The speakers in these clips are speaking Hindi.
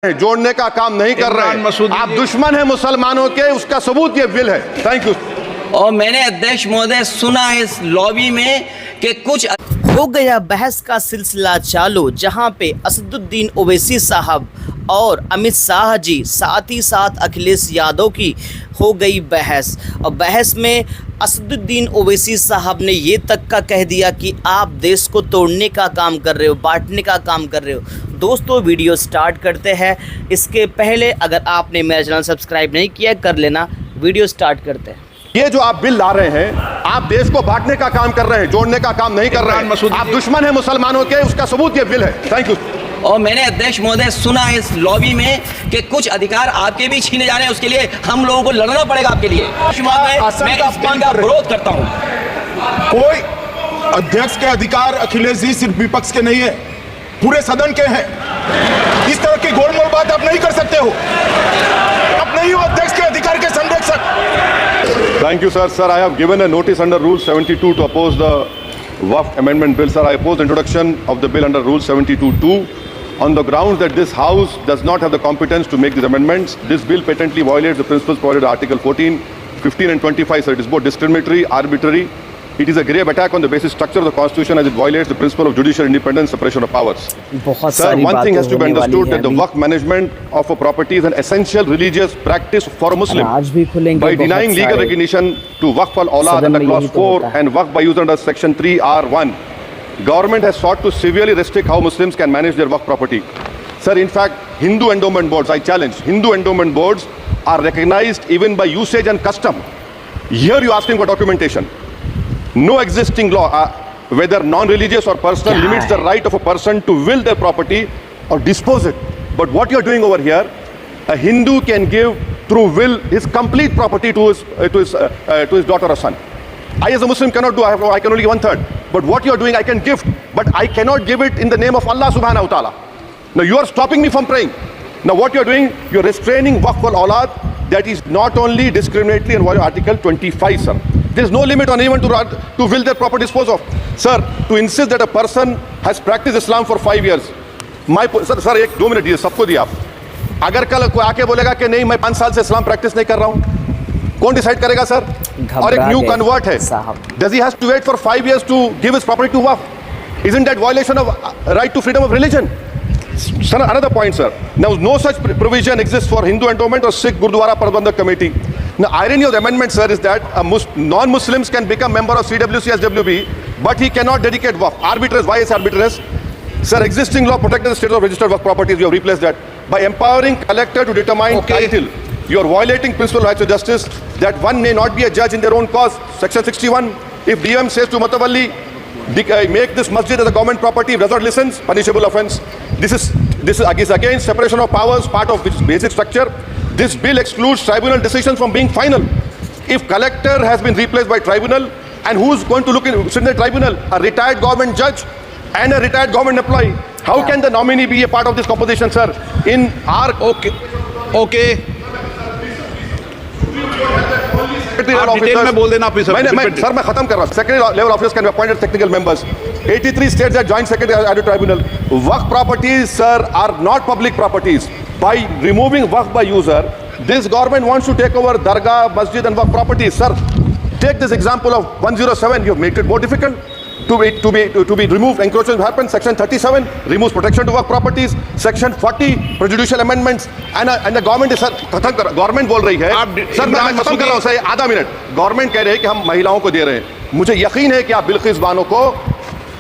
जोड़ने का काम नहीं कर रहे हैं। आप दुश्मन हैं मुसलमानों के, उसका सबूत ये बिल है। Thank you. और मैंने अध्यक्ष महोदय सुना है इस लॉबी में कि कुछ हो गया बहस का सिलसिला चालू, जहां पे असदुद्दीन ओवैसी साहब और अमित शाह जी, साथ ही साथ अखिलेश यादव की हो गई बहस। और बहस में असदुद्दीन ओवैसी साहब ने ये तक का कह दिया कि आप देश को तोड़ने का काम कर रहे हो, बांटने का काम कर रहे हो। दोस्तों वीडियो स्टार्ट करते हैं। इसके पहले अगर आपने मेरा चैनल सब्सक्राइब नहीं किया कर लेना। वीडियो स्टार्ट करते हैं। ये जो आप बिल ला रहे हैं, आप देश को बांटने का काम कर रहे हैं, जोड़ने का काम नहीं कर रहे हैं। आप दुश्मन हैं मुसलमानों के, उसका सबूत ये बिल है। Thank you. और मैंने अध्यक्ष महोदय सुना है इस लॉबी में कि कुछ अधिकार आपके भी छीने जा रहे हैं, उसके लिए हम लोगों को लड़ना पड़ेगा आपके लिए। मैं इस बिल का विरोध करता हूं। कोई अध्यक्ष के अधिकार अखिलेश जी सिर्फ विपक्ष के नहीं है, पूरे सदन के हैं। इस तरह की गोलमोल बात आप नहीं कर सकते हो। आप नहीं हो अध्यक्ष के अधिकार के संरक्षक। Thank you, sir. Sir, I have given a notice under Rule 72 to oppose the Waqf Amendment Bill. Sir, I oppose the introduction of the bill under Rule 72(2) on the grounds that this House does not have the competence to make these amendments. This bill patently violates the principles provided in Article 14, 15 and 25. Sir, it is both discriminatory, arbitrary. It is a grave attack on the basic structure of the Constitution as it violates the principle of judicial independence, separation of powers. Sir, one thing has to be understood that the Waqf management of a property is an essential religious practice for a Muslim. By denying legal recognition to Waqf al-Awlad under Clause 4 and Waqf by use under Section 3(r)(1), government has sought to severely restrict how Muslims can manage their Waqf property. Sir, in fact, Hindu endowment boards, I challenge, Hindu endowment boards are recognized even by usage and custom. Here you asking for documentation. No existing law, whether non-religious or personal, limits the right of a person to will their property or dispose it. But what you are doing over here, a Hindu can give through will his complete property to his daughter or son. I as a Muslim cannot do. I can only give 1/3. But what you are doing, I can gift, but I cannot give it in the name of Allah subhanahu wa ta'ala. Now you are stopping me from praying. Now what you are doing, you are restraining Waqf al-Awlad. That is not only discriminatory and violates Article 25, sir. There is no limit on anyone to will their property dispose of. Sir, to insist that a person has practiced Islam for 5 years, sir, एक 2 मिनट दिए, सबको दिया आप। अगर कल कोई आके बोलेगा कि नहीं मैं 5 साल से इस्लाम प्रैक्टिस नहीं कर रहा हूँ, कौन डिसाइड करेगा सर? और एक न्यू कन्वर्ट है, does he has to wait for 5 years to give his property to Waqf? Isn't that violation of right to freedom of religion? Sir, another point, sir. Now, no such provision exists for Hindu endowment or Sikh Gurdwara Prabandhak Committee. Now, irony of the amendment, sir, is that non-Muslims can become member of CWC, SWB, but he cannot dedicate Waqf. Arbitrary. Why is arbitrary? Sir, existing law protected the status of registered Waqf properties. You have replaced that by empowering collector to determine title. You are violating principle of rights of justice that one may not be a judge in their own cause. Section 61. If DM says to Matawalli, make this masjid as a government property, if does not listens, punishable offence. This is against separation of powers, part of which basic structure. This bill excludes tribunal decisions from being final. If collector has been replaced by tribunal, and who's going to sit in the tribunal? A retired government judge and a retired government employee. How can the nominee be a part of this composition, sir? In our okay. आप डिटेल में बोल देना प्लीज। सर मैं खत्म कर रहा हूं। Secondary level officers can be appointed technical members. 83 states that joint secretary tribunal. Waqf properties, sir, are not public properties. By removing Waqf by user, this government wants to take over dargah, masjid and Waqf properties. Sir, take this example of 107. You have made it more difficult to be removed. Encroachment happens. Section 37 removes protection to Waqf properties. Section 40 prejudicial amendments. And the government is, sir, government बोल रही है, सर मैं खत्म कर रहा हूँ सर, आधा मिनट। गवर्नमेंट कह रही है कि हम महिलाओं को दे रहे हैं। मुझे यकीन है कि आप बिल्किस बानो को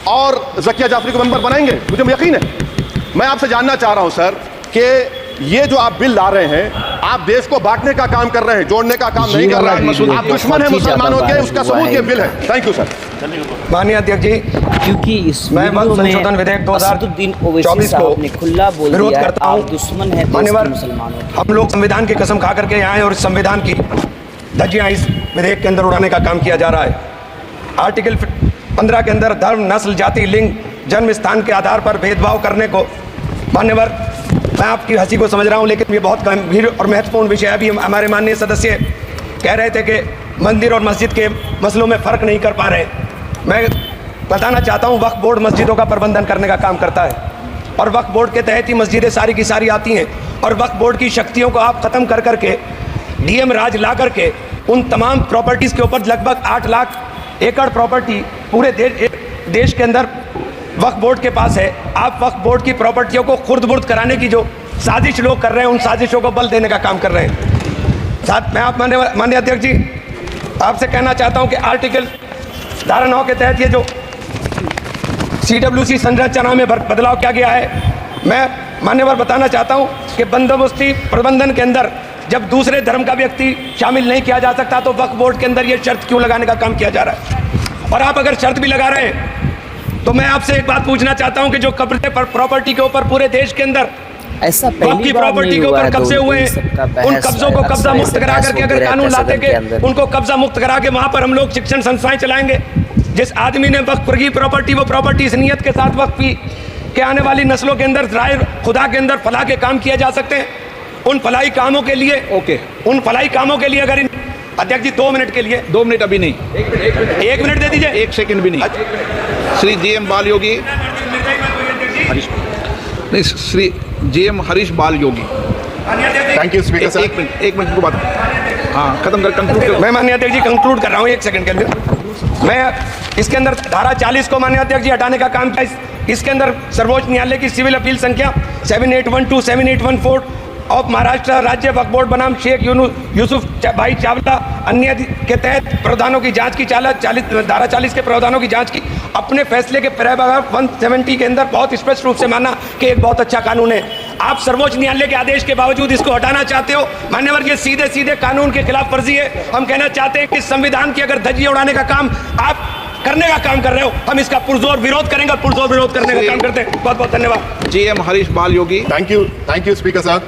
और ज़किया जाफरी को मेंबर बनाएंगे, मुझे यकीन है। मैं आपसे जानना चाह रहा हूं सर कि ये जो आप बिल ला रहे हैं, आप देश को बांटने का काम कर रहे हैं, जोड़ने का काम नहीं कर रहे हैं। आप दुश्मन हैं मुसलमानों के, उसका सबूत ये बिल है। Thank you sir. माननीय अध्यक्ष जी, क्योंकि इस संशोधन विधेयक 2024 को खुला बोल विरोध दिया करता हूं। दुश्मन है मान्यवर, मुसलमानों के। हम लोग संविधान की कसम खा करके आए और इस संविधान की धज्जियां इस विधेयक के अंदर उड़ाने का काम किया जा रहा है। आर्टिकल 15 के अंदर धर्म, नस्ल, जाति, लिंग, जन्म स्थान के आधार पर भेदभाव करने को, मान्यवर मैं आपकी हंसी को समझ रहा हूं, लेकिन ये बहुत गंभीर और महत्वपूर्ण विषय है। अभी हमारे माननीय सदस्य कह रहे थे कि मंदिर और मस्जिद के मसलों में फ़र्क नहीं कर पा रहे। मैं बताना चाहता हूं, वक्फ बोर्ड मस्जिदों का प्रबंधन करने का काम करता है। और वक्फ बोर्ड के तहत ही मस्जिदें सारी की सारी आती हैं, और वक्फ बोर्ड की शक्तियों को आप ख़त्म कर करके डीएम राज ला करके उन तमाम प्रॉपर्टीज़ के ऊपर लगभग 8 लाख एकड़ प्रॉपर्टी पूरे देश के अंदर वक्फ बोर्ड के पास है। आप वक्फ बोर्ड की प्रॉपर्टियों को खुर्द-बुर्द कराने की जो साजिश लोग कर रहे हैं, उन साजिशों को बल देने का काम कर रहे हैं। साथ मैं आप माननीय अध्यक्ष जी आपसे कहना चाहता हूं कि आर्टिकल धारा 9 के तहत ये जो CWC संरचना में बदलाव किया गया है, मैं मान्यवर बताना चाहता हूं कि बंदोबस्ती प्रबंधन के अंदर जब दूसरे धर्म का व्यक्ति शामिल नहीं किया जा सकता तो वक्फ बोर्ड के अंदर ये शर्त क्यों लगाने का काम किया जा रहा है? और आप अगर शर्त भी लगा रहे हैं तो मैं आपसे एक बात पूछना चाहता हूं कि जो कब्जे पर प्रॉपर्टी के ऊपर पूरे देश के अंदर ऐसा वक्फ पहली की बार प्रॉपर्टी नहीं के हुआ ऊपर है। कब्जे हुए उन कब्जों को कब्जा मुक्त करा करके अगर कानून लाते के उनको कब्जा मुक्त करा के वहां पर हम लोग शिक्षण संस्थाएं चलाएंगे। जिस आदमी ने वक्फ की प्रॉपर्टी, वो प्रॉपर्टी इस नियत के साथ वक्फ की कि आने वाली नस्लों के अंदर राय खुदा के अंदर फलाह के काम किए जा सकते हैं। उन फलाही कामों के लिए उन फलाही कामों के लिए अगर अध्यक्ष जी 2 मिनट के लिए 2 मिनट अभी नहीं, 1 मिनट दे दीजिए, 1 सेकंड भी नहीं। श्री JM बाल योगी, नहीं श्री JM हरीश बाल योगी। Thank you, Speaker sir. 1 minute को बात, हाँ खत्म कर, कंक्लूड करो। मैं माननीय अध्यक्ष जी कंक्लूड कर रहा हूँ 1 सेकंड के अंदर। मैं इसके अंदर धारा 40 को माननीय अध्यक्ष जी हटाने का काम किया। इसके अंदर सर्वोच्च न्यायालय की सिविल अपील संख्या 7812 7814 ऑफ महाराष्ट्र राज्य वक्फ बोर्ड बनाम शेख यूसुफ भाई चावला अन्य के तहत प्रावधानों की जांच की धारा 40 के प्रावधानों की जांच की। अपने फैसले के पैराग्राफ 170 के अंदर बहुत स्पष्ट रूप से माना कि एक बहुत अच्छा कानून है। आप सर्वोच्च न्यायालय के आदेश के बावजूद इसको हटाना चाहते हो। मान्यवर, ये सीधे सीधे कानून के खिलाफ वर्जी है। हम कहना चाहते हैं कि संविधान की अगर धज्जियां उड़ाने का काम आप करने का काम कर रहे हो, हम इसका पुरजोर विरोध करेंगे, पुरजोर विरोध करने का काम करते हैं। बहुत बहुत धन्यवाद। JM हरीश बाल योगी। Thank you, Speaker sir.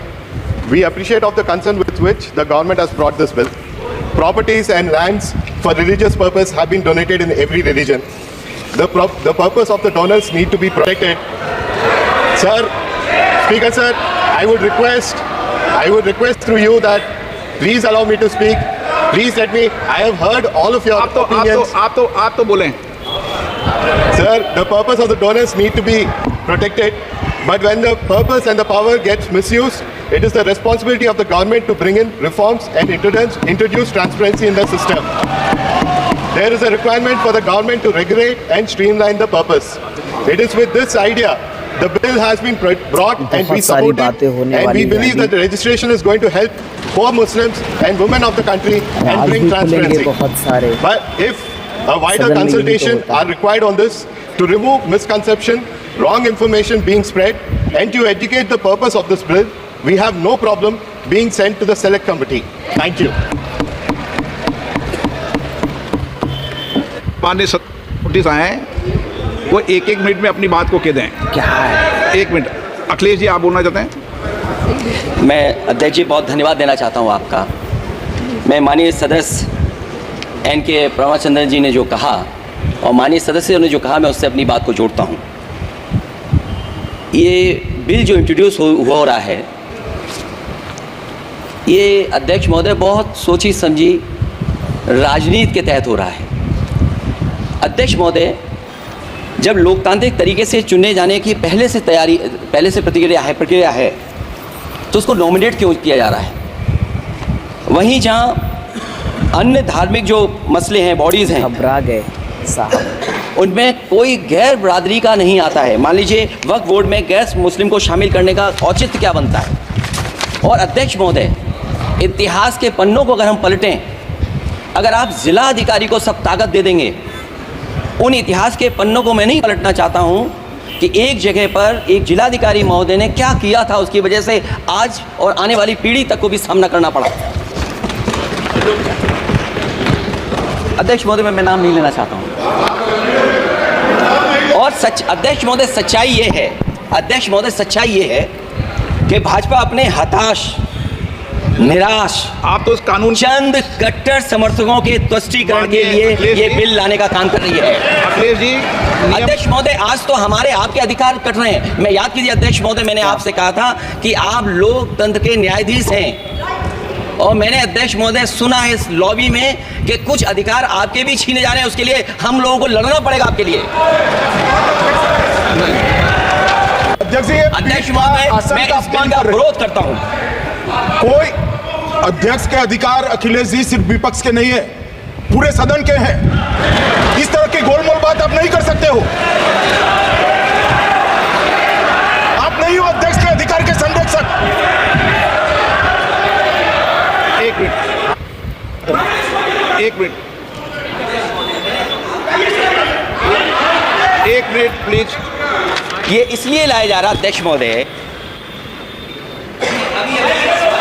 We appreciate of the concern with which the government has brought this bill. Properties and lands for religious purpose have been donated in every religion. The purpose of the donors need to be protected. Sir, Speaker sir, I would request through you that please allow me to speak. Please let me. I have heard all of your opinions. आप तो बोलें। Sir, the purpose of the donors need to be protected, but when the purpose and the power gets misused, it is the responsibility of the government to bring in reforms and introduce transparency in the system. There is a requirement for the government to regulate and streamline the purpose. It is with this idea the bill has been brought and we support it, and we believe that the registration is going to help poor Muslims and women of the country and bring transparency. But if a wider consultation are required on this to remove misconception, wrong information being spread, and to educate the purpose of this bill, we have no problem being sent to the select committee. Thank you. माननीय नोटिस आए हैं, वो 1-1 मिनट में अपनी बात को कह दें। क्या है? 1 मिनट। अखिलेश जी आप बोलना चाहते हैं? मैं अध्यक्ष जी बहुत धन्यवाद देना चाहता हूँ आपका। मैं माननीय सदस्य NK प्रभाचंद्रन जी ने जो कहा और माननीय सदस्यों ने जो कहा, मैं उससे अपनी बात को जोड़ता हूँ। ये बिल जो इंट्रोड्यूस हो रहा है, ये अध्यक्ष महोदय बहुत सोची समझी राजनीति के तहत हो रहा है। अध्यक्ष महोदय, जब लोकतांत्रिक तरीके से चुने जाने की पहले से प्रक्रिया है तो उसको नॉमिनेट क्यों किया जा रहा है? वहीं जहाँ अन्य धार्मिक जो मसले हैं, बॉडीज़ हैं, घबरा गए साहब, उनमें कोई गैर बरादरी का नहीं आता है। मान लीजिए वक्फ बोर्ड में गैर मुस्लिम को शामिल करने का औचित्य क्या बनता है? और अध्यक्ष महोदय, इतिहास के पन्नों को अगर हम पलटें, अगर आप ज़िला अधिकारी को सब ताकत दे देंगे, उन इतिहास के पन्नों को मैं नहीं पलटना चाहता हूँ कि एक जगह पर एक जिलाधिकारी महोदय ने क्या किया था, उसकी वजह से आज और आने वाली पीढ़ी तक को भी सामना करना पड़ा। अध्यक्ष महोदय, मैं नाम नहीं लेना चाहता हूँ। और अध्यक्ष महोदय, सच्चाई ये है कि भाजपा अपने हताश, निराश, आप तो इस कानून चंद कट्टर समर्थकों के तुष्टीकरण के लिए ये बिल लाने का काम कर रही है। अखिलेश जी, अध्यक्ष महोदय, आज तो हमारे आपके अधिकार कट रहे हैं। मैं याद कीजिए अध्यक्ष महोदय, मैंने आपसे कहा था कि आप लोकतंत्र के न्यायाधीश हैं, और मैंने अध्यक्ष महोदय सुना है इस लॉबी में कि कुछ अधिकार आपके भी छीने जा रहे हैं। उसके लिए हम लोगों को लड़ना पड़ेगा आपके लिए। अध्यक्ष जी, अध्यक्ष महोदय, आसन मैं का इस बिल अपमान का कर रहे हैं। विरोध करता हूं। कोई अध्यक्ष के अधिकार अखिलेश जी सिर्फ विपक्ष के नहीं है, पूरे सदन के हैं। इस तरह की गोलमोल बात आप नहीं कर सकते हो। आप नहीं हो अध्यक्ष के अधिकार के संरक्षक। एक मिनट प्लीज। ये इसलिए लाया जा रहा अध्यक्ष महोदय,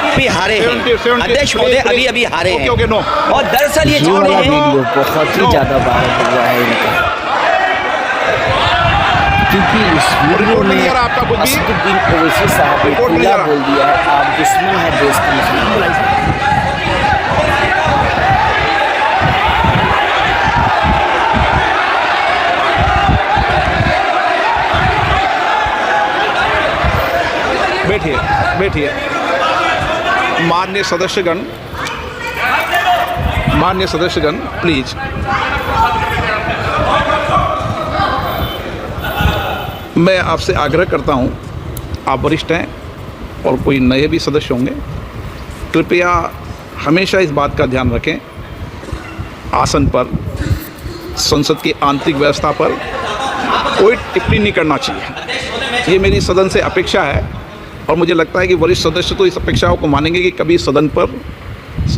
अभी हारे हैं 70, अध्यक्ष महोदय, अभी अभी हारे हैं। Okay, no. और दरअसल ये चाहते हैं, वीडियो बहुत ही ज़्यादा वायरल हुआ है इनका, क्योंकि इस वीडियो रिपोर्ट नहीं में आ रहा आपका कुछ भी? असदुद्दीन ओवैसी साहब ने रिपोर्ट नहीं आ पूरा रहा। बोल दिया है, आप दुश्मन है देश के मुसलमान। बैठिए। माननीय सदस्यगण प्लीज। मैं आपसे आग्रह करता हूं, आप वरिष्ठ हैं और कोई नए भी सदस्य होंगे, कृपया हमेशा इस बात का ध्यान रखें, आसन पर, संसद की आंतरिक व्यवस्था पर कोई टिप्पणी नहीं करना चाहिए। ये मेरी सदन से अपेक्षा है और मुझे लगता है कि वरिष्ठ सदस्य तो इस अपेक्षाओं को मानेंगे कि कभी सदन पर,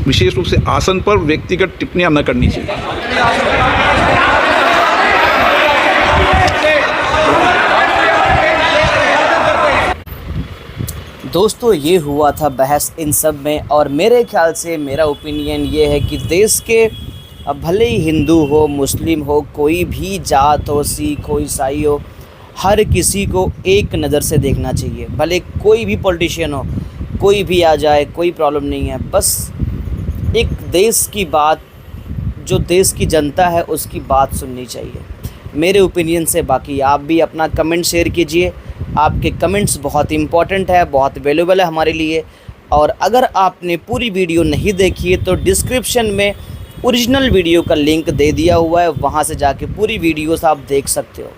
विशेष रूप से आसन पर, व्यक्तिगत टिप्पणियां न करनी चाहिए। दोस्तों, ये हुआ था बहस इन सब में, और मेरे ख्याल से मेरा ओपिनियन ये है कि देश के भले ही हिंदू हो, मुस्लिम हो, कोई भी जात हो, सिख हो, ईसाई हो, हर किसी को एक नज़र से देखना चाहिए। भले कोई भी पॉलिटिशियन हो, कोई भी आ जाए, कोई प्रॉब्लम नहीं है। बस एक देश की बात, जो देश की जनता है उसकी बात सुननी चाहिए, मेरे ओपिनियन से। बाकी आप भी अपना कमेंट शेयर कीजिए, आपके कमेंट्स बहुत इंपॉर्टेंट है, बहुत वैल्यूएबल है हमारे लिए। और अगर आपने पूरी वीडियो नहीं देखी है तो डिस्क्रिप्शन में ओरिजिनल वीडियो का लिंक दे दिया हुआ है, वहाँ से जाके पूरी वीडियोस आप देख सकते हो।